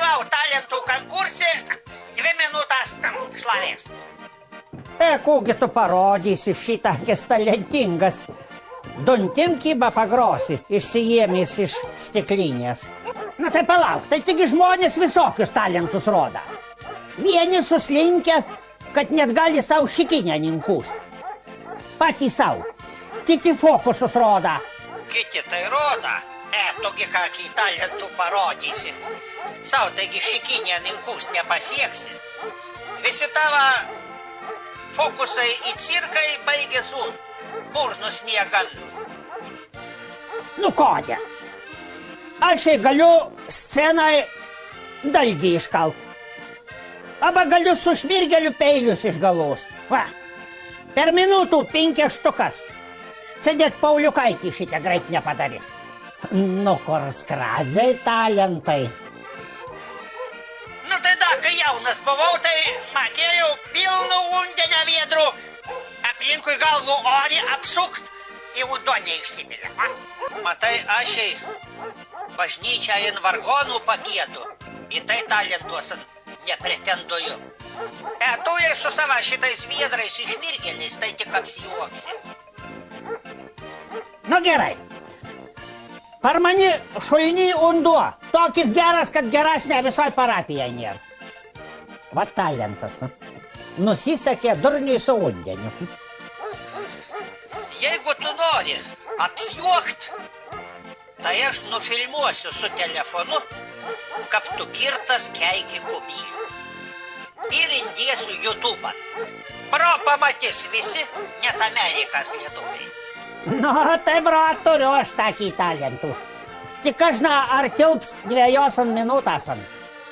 dalyvau talentų konkurse 2 minutės šlavės. Kogi tu parodysi šitakis talentingas. Duntim kyba pagrosi, išsijėmės iš stiklinės. Nu tai palauk, tai tigi žmonės visokius talentus roda. Vieni suslinkę, kad net gali savo šikinę ninkūst. Patys savo, kiti fokusus roda. Kiti tai roda, togi kakį talentų parodysi. Sau taigi šikinę ninkūst nepasieksi. Visi tavo fokusai į cirką baigės burnus niegan. Nu kodė? Aš galiu scenai dalgį iškalt. Arba galiu su šmirgeliu peilius išgalus. Va, per minutų 5 štukas. Sėdėt Pauliukaitį šitą greit nepadarys. Nu, kur skradzai talentai. Nu tai da, kai jaunas buvau, tai matėjau pilną undenę viedrų. Aplinkui galvų orį apsukt, į undonę išsipilę. Matai, ašiai bažnyčią in vargonų pakėdu, į tai talentuos nepretenduoju. Tu jei su sava šitais viedrais išmirgeliais, tai tik apsijuoksi. Nu gerai. Par mani šulny unduo, tokis geras, kad geresnė visoj parapijai nėra. Va talentas. Nusisekė durniui su undeniu. Jeigu tu nori apsijuokt, tai aš nufilmuosiu su telefonu, kaip tu kirtas keiki kubilių. Ir indėsiu YouTube'an. Bro pamatys visi, net Amerikas lietuviai. Nu, tai bro, turiu aš takį talentų. Tik aš, ar tilps 2 minutės.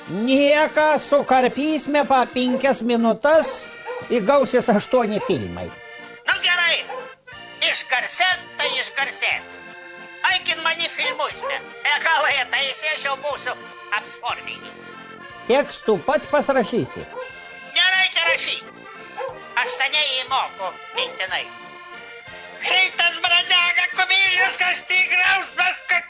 Nieką sukarpysime pa 5 minutės, įgausis 8 filmai. Nu gerai, išgarsėt, tai išgarsėt. Aikin mani filmuisime. Galai, tai sėšiau mūsų apsforminis. Tekstų pats pasirašysi. Nereikia rašyti. Aš seniai įmoku mintinai. Šitas bradžiaga kubilius, kas tigraus, mes kad